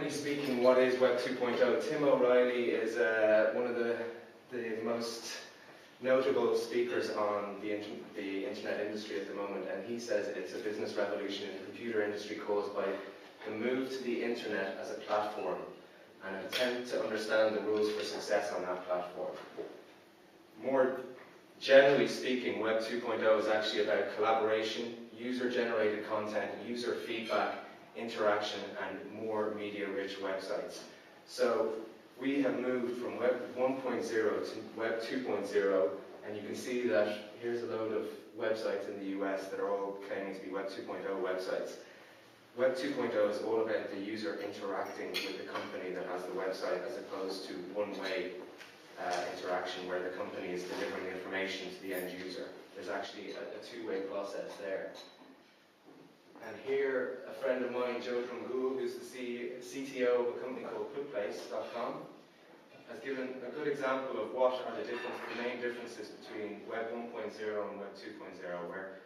generally speaking, what is Web 2.0? Tim O'Reilly is one of the most notable speakers on the internet industry at the moment, and he says it's a business revolution in the computer industry caused by the move to the internet as a platform and an attempt to understand the rules for success on that platform. More generally speaking, Web 2.0 is actually about collaboration, user-generated content, user feedback, interaction, and more media-rich websites. So we have moved from Web 1.0 to Web 2.0, and you can see that here's a load of websites in the US that are all claiming to be Web 2.0 websites. Web 2.0 is all about the user interacting with the company that has the website, as opposed to one-way interaction where the company is delivering information to the end user. There's actually a two-way process there. And here, a friend of mine, Joe Drumgoole, who's the CTO of a company called PutPlace.com, has given a good example of what are the main differences between Web 1.0 and Web 2.0, where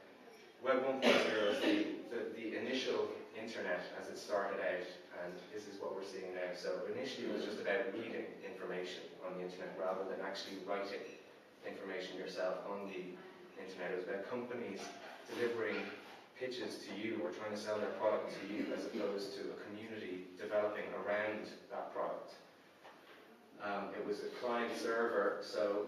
Web 1.0 is the initial internet as it started out, and this is what we're seeing now. So initially it was just about reading information on the internet rather than actually writing information yourself on the internet. It was about companies delivering pitches to you or trying to sell their product to you, as opposed to a community developing around that product. It was a client server, so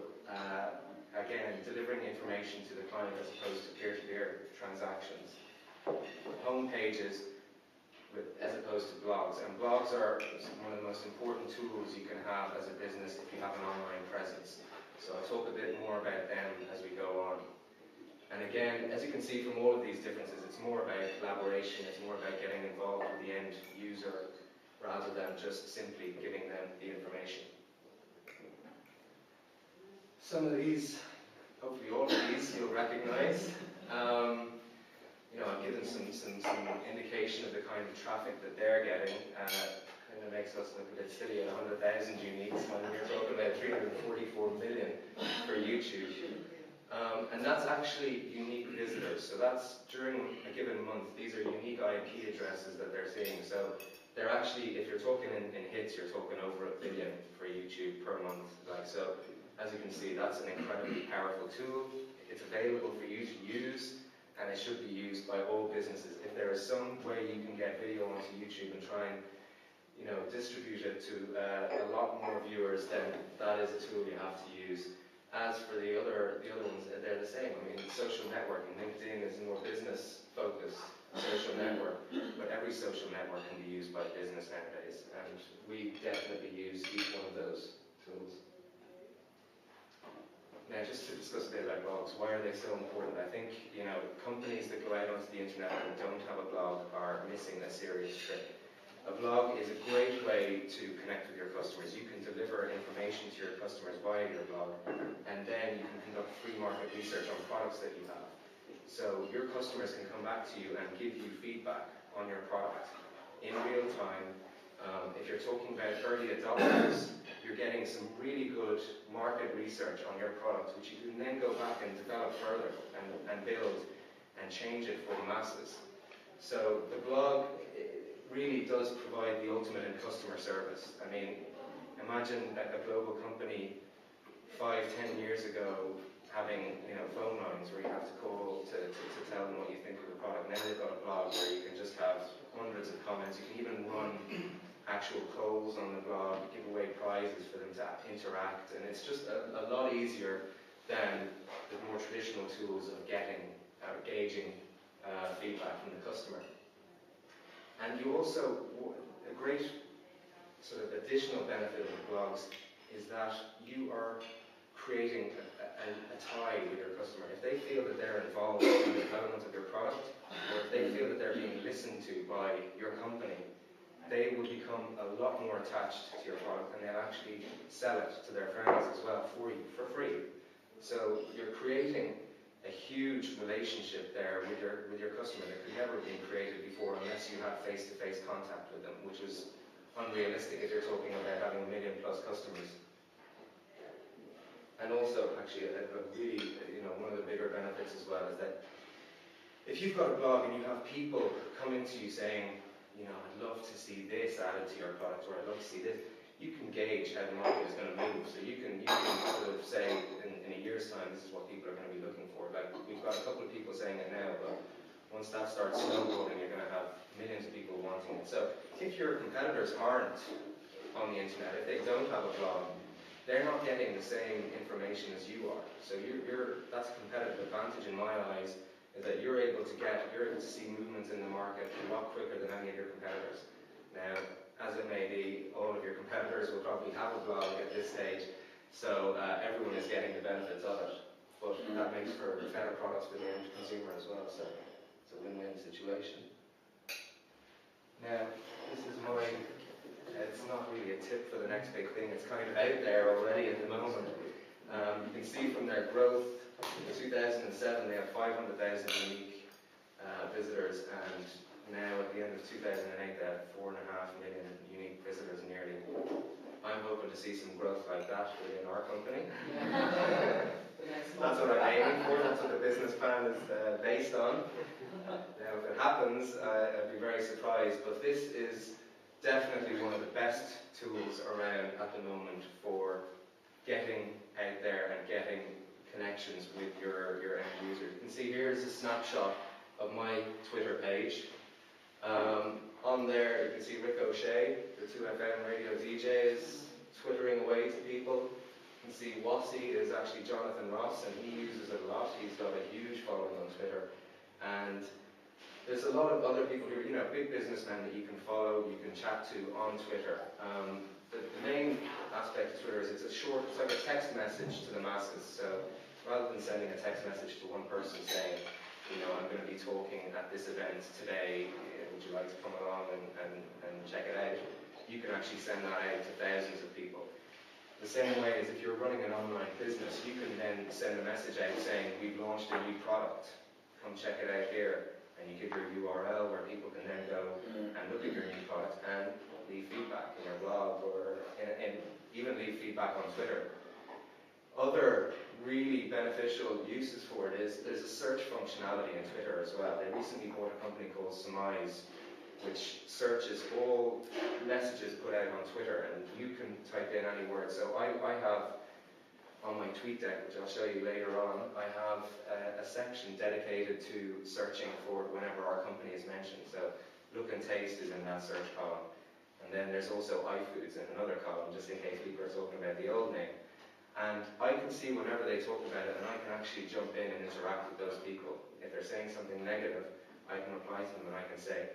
again, delivering information to the client as opposed to peer-to-peer transactions. Home pages as opposed to blogs, and blogs are one of the most important tools you can have as a business if you have an online presence. So I'll talk a bit more about them as we go on. And again, as you can see from all of these differences, it's more about collaboration, it's more about getting involved with the end user rather than just simply giving them the information. Some of these, hopefully all of these, you'll recognize. I've given some indication of the kind of traffic that they're getting. Kind of makes us look a bit silly at 100,000 uniques when we're talking about 344 million for YouTube. And that's actually unique visitors. So that's during a given month. These are unique IP addresses that they're seeing. So they're actually, if you're talking in hits, you're talking over 1 billion for YouTube per month. So as you can see, that's an incredibly powerful tool. It's available for you to use, and it should be used by all businesses. If there is some way you can get video onto YouTube and try and distribute it to a lot more viewers, then that is a tool you have to use. As for the other ones, they're the same. I mean, social networking, LinkedIn is a more business-focused social network, but every social network can be used by business nowadays, and we definitely use each one of those tools. Now, just to discuss a bit about blogs, why are they so important? I think, companies that go out onto the internet and don't have a blog are missing a serious trick. A blog is a great way to connect with your customers. You can deliver information to your customers via your blog, and then you can conduct free market research on products that you have. So your customers can come back to you and give you feedback on your product in real time. If you're talking about early adopters, you're getting some really good market research on your product, which you can then go back and develop further and build and change it for the masses. So the blog really does provide the ultimate in customer service. I mean, imagine a global company 5-10 years ago having phone lines where you have to call to tell them what you think of the product. Now they've got a blog where you can just have hundreds of comments. You can even run actual polls on the blog, give away prizes for them to interact, and it's just a lot easier than the more traditional tools of gauging feedback from the customer. And you also, a great sort of additional benefit of the blogs is that you are creating a tie with your customer. If they feel that they're involved in the development of your product, or if they feel that they're being listened to by your company, they will become a lot more attached to your product, and they'll actually sell it to their friends as well for you, for free. So you're creating a huge relationship there with your customer that could never have been created before unless you had face-to-face contact with them, which is unrealistic if you're talking about having 1 million+ customers. And also, actually, really, one of the bigger benefits as well is that if you've got a blog and you have people coming to you saying, you know, I'd love to see this added to your product, or I'd love to see this. You can gauge how the market is going to move. So you can sort of say in a year's time, this is what people are going to be looking for. Like, we've got a couple of people saying it now, but once that starts snowballing, you're going to have millions of people wanting it. So if your competitors aren't on the internet, if they don't have a blog, they're not getting the same information as you are. So that's a competitive advantage in my eyes, is that you're able to see movements in the market a lot quicker than any of your competitors. Now, as it may be, all of your competitors will probably have a blog at this stage, so everyone is getting the benefits of it. But that makes for better products for the end consumer as well, so it's a win-win situation. Now, this is it's not really a tip for the next big thing, it's kind of out there already at the moment. You can see from their growth, in 2007 they had 500,000 unique visitors, and now at the end of 2008 they had 4.5 million unique visitors nearly. I'm hoping to see some growth like that within our company. That's what I'm aiming for, that's what the business plan is based on. Now if it happens, I'd be very surprised, but this is definitely one of the best tools around at the moment for getting out there and getting connections with your end user. You can see here is a snapshot of my Twitter page. On there you can see Ricochet, the 2FM radio DJ, is twittering away to people. You can see Wassy is actually Jonathan Ross, and he uses it a lot. He's got a huge following on Twitter. And there's a lot of other people who are, you know, big businessmen that you can follow, you can chat to on Twitter. The main aspect of Twitter is it's like a text message to the masses. So rather than sending a text message to one person saying, you know, I'm going to be talking at this event today, would you like to come along and check it out? You can actually send that out to thousands of people. The same way as if you're running an online business, you can then send a message out saying, we've launched a new product, come check it out here. And you give your URL where people can then go and look at your new product and leave feedback in your blog, or and even leave feedback on Twitter. Other really beneficial uses for it is there's a search functionality in Twitter as well. They recently bought a company called Surmise, which searches all messages put out on Twitter, and you can type in any word. So I have on my tweet deck, which I'll show you later on, I have a section dedicated to searching for whenever our company is mentioned. So look and taste is in that search column. And then there's also iFoods in another column, just in case people are talking about the old name. And I can see whenever they talk about it, and I can actually jump in and interact with those people. If they're saying something negative, I can reply to them and I can say,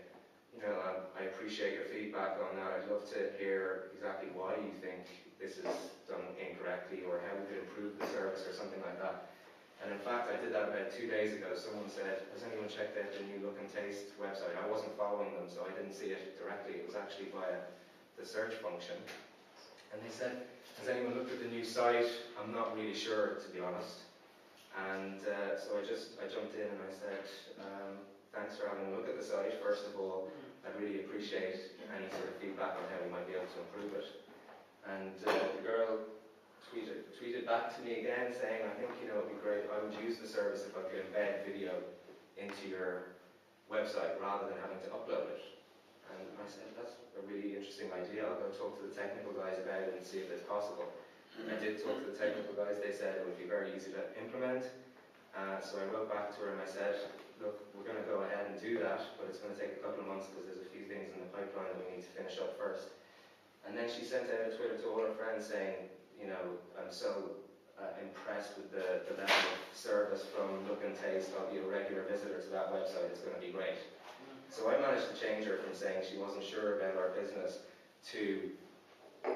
you know, I appreciate your feedback on that. I'd love to hear exactly why you think this is done incorrectly, or how we could improve the service, or something like that. And in fact, I did that about 2 days ago. Someone said, has anyone checked out the new Look and Taste website? I wasn't following them, so I didn't see it directly. It was actually via the search function. And they said, has anyone looked at the new site? I'm not really sure, to be honest. And so I jumped in and I said, thanks for having a look at the site. First of all, I'd really appreciate any sort of feedback on how we might be able to improve it. And the girl tweeted back to me again saying, I think, you know, it'd be great, I would use the service if I could embed video into your website rather than having to upload it. And I said, that's a really interesting idea. I'll go talk to the technical guys about it and see if it's possible. I did talk to the technical guys. They said it would be very easy to implement. So I wrote back to her and I said, look, we're going to go ahead and do that, but it's going to take a couple of months because there's a few things in the pipeline that we need to finish up first. And then she sent out a Twitter to all her friends saying, you know, I'm so impressed with the level of service from Look and Taste. I'll be a regular visitor to that website. It's going to be great. So I managed to change her from saying she wasn't sure about our business to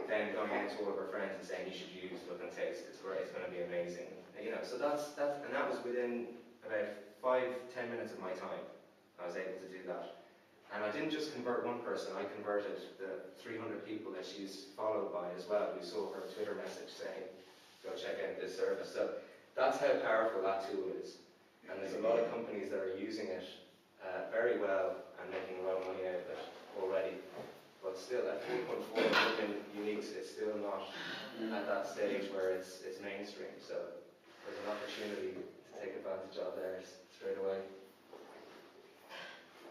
then going out to all of her friends and saying you should use Look and Taste. It's great. It's going to be amazing. You know, so that was within about 5-10 minutes of my time. I was able to do that. And I didn't just convert one person, I converted the 300 people that she's followed by as well, who saw her Twitter message saying, go check out this service. So that's how powerful that tool is. And there's a lot of companies that are using it very well and making a lot of money out of it already. But still, at 3.4 million uniques, it's still not at that stage where it's mainstream. So there's an opportunity to take advantage of there straight away.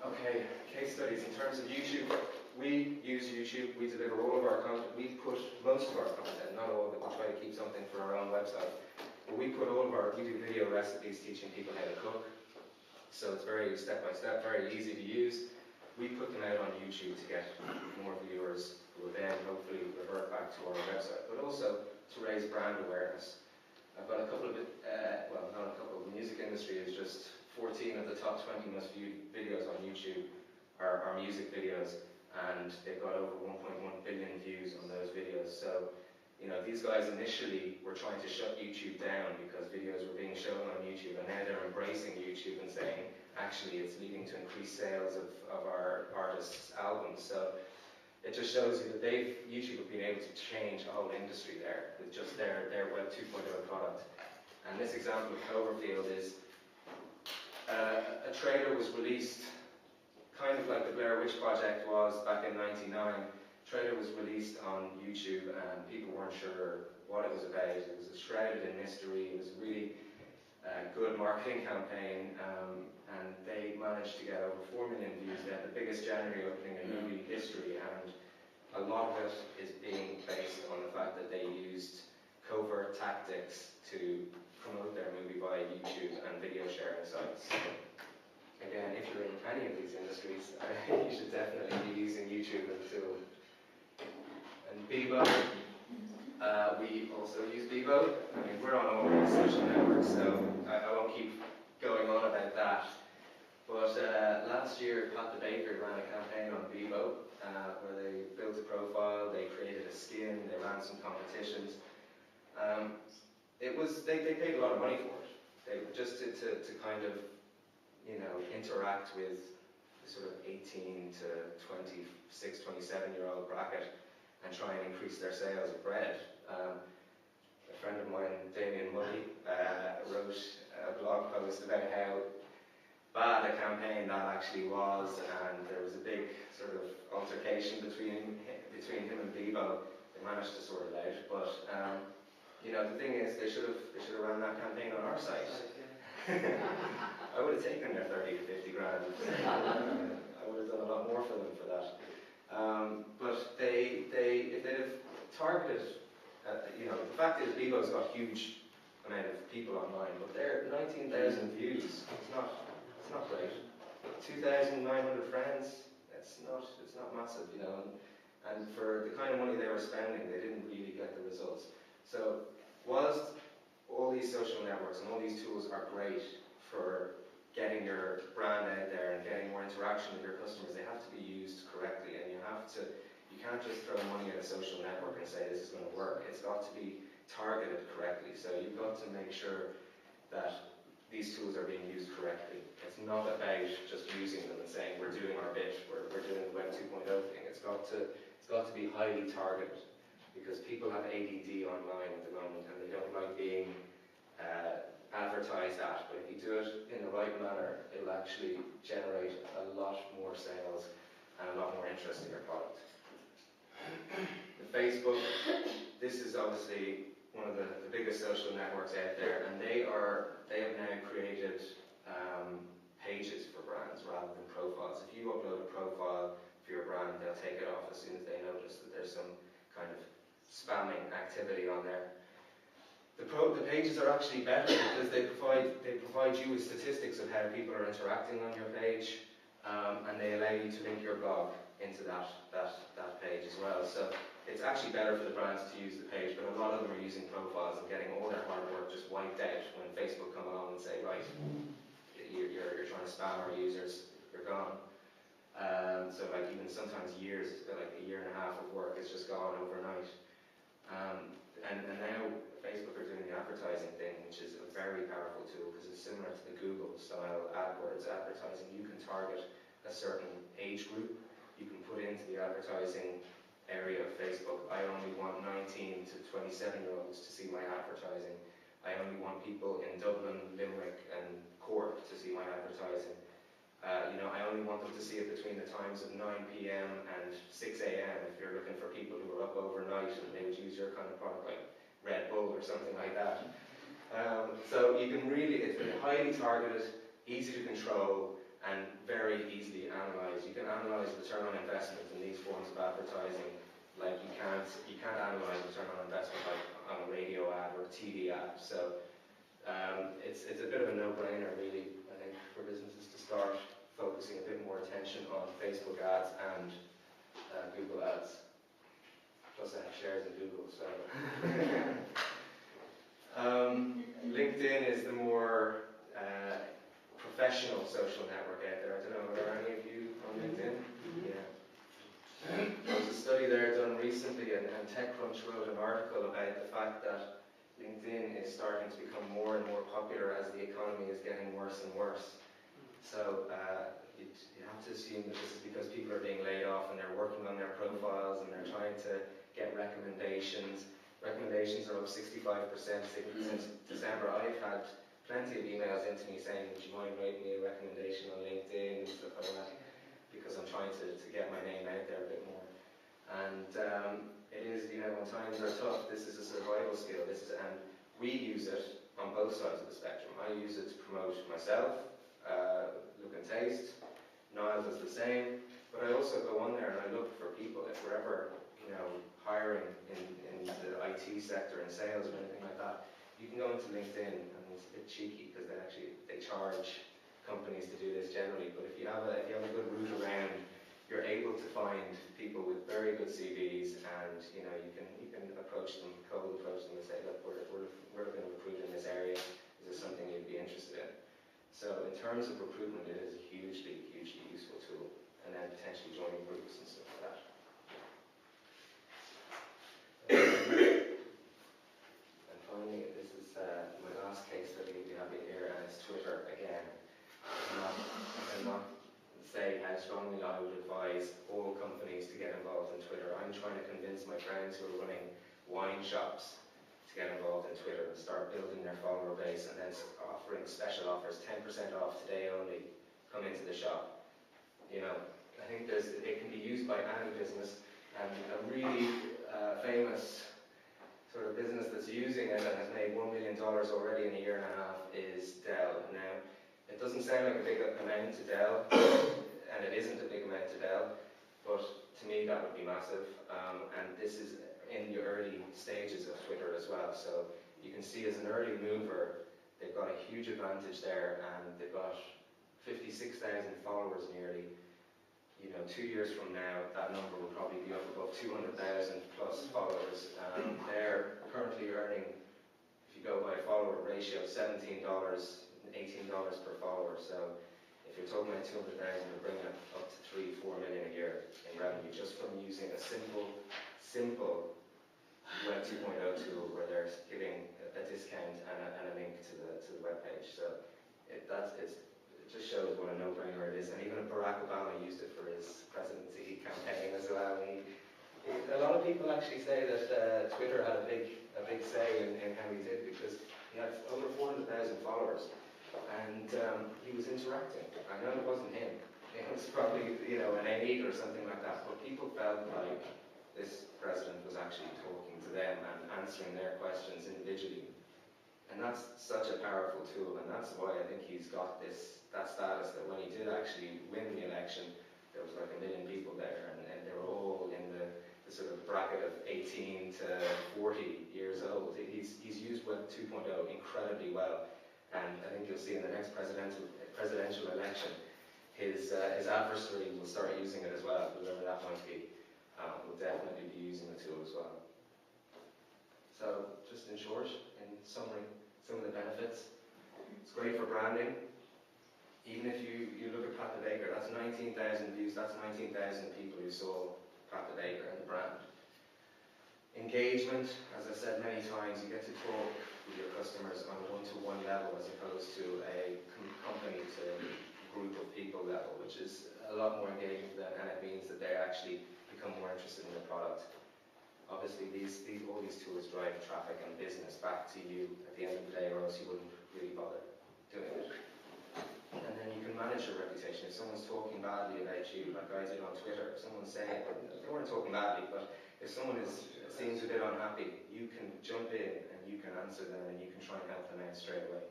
Okay, case studies in terms of YouTube. We use YouTube, we deliver all of our content, we put most of our content, not all of it, we try to keep something for our own website. But we do video recipes teaching people how to cook. So it's very step by step, very easy to use. We put them out on YouTube to get more viewers who will then hopefully revert back to our website, but also to raise brand awareness. I've got a couple of, well, not a couple, the music industry is just 14 of the top 20 most viewed videos on YouTube are music videos, and they've got over 1.1 billion views on those videos. So, you know, these guys initially were trying to shut YouTube down because videos were being shown on YouTube, and now they're embracing YouTube and saying, actually, it's leading to increased sales of our artists' albums. So it just shows you that YouTube have been able to change the whole industry there with just their Web 2.0 product. And this example of Cloverfield is a trailer was released, kind of like the Blair Witch Project was back in '99. Trailer was released on YouTube and people weren't sure what it was about. It was shrouded in mystery. It was a really good marketing campaign, and they managed to get over 4 million views. They had the biggest January opening in movie history, and a lot of it is being based on the fact that they used covert tactics to promote their movie via YouTube and video sharing sites. Again, if you're in any of these industries, you should definitely be using YouTube as a tool. And Bebo, we also use Bebo. I mean, we're on all these social networks, so I won't keep going on about that. But last year, Pat the Baker ran a campaign on Bebo, where they built a profile, they created a skin, they ran some competitions. They paid a lot of money for it. They just to kind of, you know, interact with the sort of 18 to 26, 27-year-old bracket and try and increase their sales of bread. A friend of mine, Damien Murray, wrote a blog post about how bad a campaign that actually was, and there was a big sort of altercation between him and Bebo. They managed to sort it out, but you know, the thing is, they should have run that campaign on our site. I would have taken their 30 to 50 grand. I would have done a lot more for them for that. But if they'd have targeted, you know, the fact is Bebo's got a huge amount of people online, but they're 19,000 views. It's not great. 2,900 friends. It's not massive, you know. And for the kind of money they were spending, they didn't really get the results. So, whilst all these social networks and all these tools are great for getting your brand out there and getting more interaction with your customers, they have to be used correctly, and you can't just throw money at a social network and say this is going to work. It's got to be targeted correctly. So you've got to make sure that these tools are being used correctly. It's not about just using them and saying we're doing our bit, we're doing the Web 2.0 thing. It's got to be highly targeted, because people have ADD online at the moment and they don't like being advertised at, but if you do it in the right manner, it'll actually generate a lot more sales and a lot more interest in your product. The Facebook, this is obviously one of the biggest social networks out there, and they have now created pages for brands rather than profiles. If you upload a profile for your brand, they'll take it off as soon as they notice that there's some kind of spamming activity on there. The pages are actually better because they provide you with statistics of how people are interacting on your page, and they allow you to link your blog into that page as well. So it's actually better for the brands to use the page, but a lot of them are using profiles and getting all their hard work just wiped out when Facebook come along and say, right, you're trying to spam our users, you're gone. So like even sometimes years, like a year and a half of work is just gone overnight. And now Facebook are doing the advertising thing, which is a very powerful tool because it's similar to the Google style AdWords advertising. You can target a certain age group. You can put into the advertising area of Facebook, I only want 19 to 27-year-olds to see my advertising. I only want people in Dublin, Limerick and Cork to see my advertising. I only want them to see it between the times of 9 p.m. and 6 a.m. if you're looking for people who are up overnight and they would use your kind of product like Red Bull or something like that. So you can really, it's highly targeted, easy to control, and very easily analysed. You can analyse return on investment in these forms of advertising like you can't analyse return on investment like on a radio ad or a TV ad. So it's a bit of a no-brainer really, I think, for businesses to start focusing a bit more attention on Facebook ads and Google ads. Plus I have shares in Google, so. LinkedIn is the more professional social network out there. I don't know, are there any of you on LinkedIn? Yeah. There was a study there done recently, and TechCrunch wrote an article about the fact that LinkedIn is starting to become more and more popular as the economy is getting worse and worse. So you have to assume that this is because people are being laid off and they're working on their profiles and they're trying to get recommendations. Recommendations are up 65% since December. I've had plenty of emails into me saying, would you mind writing me a recommendation on LinkedIn and stuff like that, because I'm trying to get my name out there a bit more. And it is, when times are tough, this is a survival skill. And we use it on both sides of the spectrum. I use it to promote myself, look and taste. Niall does the same. But I also go on there and I look for people. If we're ever, hiring in the IT sector and sales or anything like that, you can go into LinkedIn, and it's a bit cheeky because they charge companies to do this generally. But if you have a good route around, you're able to find people with very good CVs, and you can approach them, cold approach them, and say, look, we're going to recruit in this area. Is this something you'd be interested in? So in terms of recruitment, it is a hugely useful tool, and then potentially joining groups and stuff like that. And finally, this is my last case study we have in here, and it's Twitter again. I'm not say how strongly I would advise all companies to get involved in Twitter. I'm trying to convince my friends who are running wine shops to get involved in Twitter and start building their follower base, and then offering special offers, 10% off today only, come into the shop. I think it can be used by any business, and a really famous sort of business that's using it and has made $1 million already in a year and a half is Dell. Now, it doesn't sound like a big amount to Dell, and it isn't a big amount to Dell, but to me that would be massive. And this is in the early stages of Twitter as well. So you can see as an early mover, they've got a huge advantage there, and they've got 56,000 followers nearly. 2 years from now, that number will probably be up above 200,000 plus followers. They're currently earning, if you go by follower ratio, $17, $18 per follower. So if you're talking about 200,000, you're bringing it up to 3-4 million a year in revenue just from using a simple Web 2.0 tool where they're giving a discount and a link to the web page. So it just shows what a no-brainer it is. And even Barack Obama used it for his presidency campaign as well. A lot of people actually say that Twitter had a big say in how he did, because he had over 400,000 followers, and he was interacting. I know it wasn't him. It was probably an aide or something like that, but people felt like this president was actually talking to them and answering their questions individually. And that's such a powerful tool, and that's why I think he's got that status, that when he did actually win the election, there was like 1 million people there, and they were all in the sort of bracket of 18 to 40 years old. He's used Web 2.0 incredibly well, and I think you'll see in the next presidential election, his adversary will start using it as well, whoever that might be, will definitely be using the tool as well. So, just in short, in summary, some of the benefits. It's great for branding. Even if you look at Pat the Baker, that's 19,000 views, that's 19,000 people who saw Pat the Baker and the brand. Engagement, as I've said many times, you get to talk with your customers on a one-to-one level as opposed to a company to group of people level, which is a lot more engaging for them, and it means that they actually become more interested in the product. Obviously, all these tools drive traffic and business back to you at the end of the day, or else you wouldn't really bother doing it. And then you can manage your reputation. If someone's talking badly about you, like I did on Twitter, if someone's saying, they weren't talking badly, but if someone seems a bit unhappy, you can jump in and you can answer them and you can try and help them out straight away.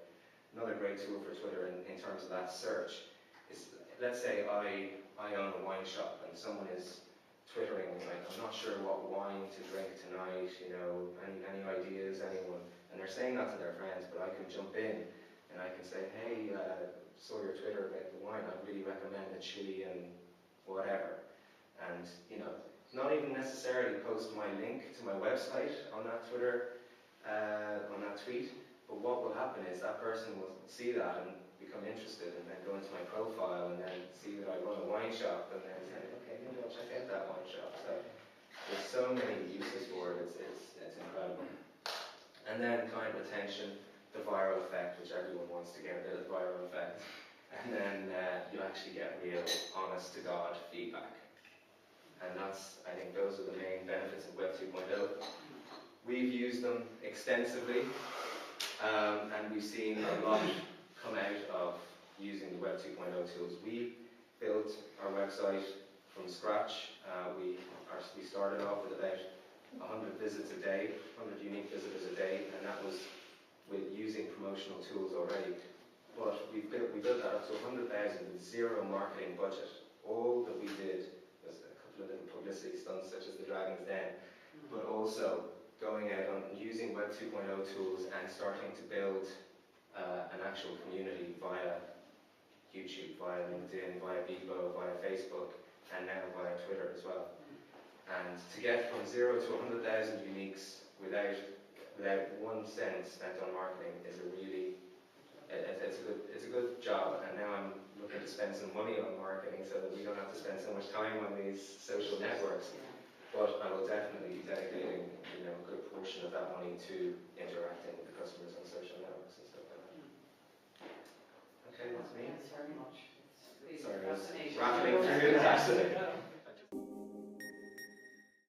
Another great tool for Twitter in terms of that search is let's say I own a wine shop and someone is twittering like, I'm not sure what wine to drink tonight, you know, any ideas, anyone? And they're saying that to their friends, but I can jump in and I can say, hey, saw your Twitter about the wine, I'd really recommend a chili and whatever. And, you know, not even necessarily post my link to my website on that Twitter, on that tweet, but what will happen is that person will see that and become interested and then go into my profile and then see that I run a wine shop and then say, okay, maybe I'll check out that wine shop. So there's so many uses for it, it's incredible. And then client retention, the viral effect, which everyone wants to get a bit of viral effect. And then you actually get real, honest to God feedback. And that's, I think those are the main benefits of Web 2.0. We've used them extensively, and we've seen a lot come out of using the Web 2.0 tools. We built our website from scratch. We started off with about 100 visits a day, 100 unique visitors a day, and that was with using promotional tools already. But we built that up to 100,000 with zero marketing budget. All that we did was a couple of little publicity stunts such as the Dragon's Den, but also going out and using Web 2.0 tools and starting to build an actual community via YouTube, via LinkedIn, via Bebo, via Facebook, and now via Twitter as well. And to get from 0 to 100,000 uniques without 1 cent spent on marketing is a really, it's a good job. And now I'm looking to spend some money on marketing so that we don't have to spend so much time on these social networks. But I will definitely be dedicating, you know, a good portion of that money to interacting with the customers on social networks and stuff like that. Okay, that's me. Thanks very much. It's Sorry, I was fascinating. rattling through that.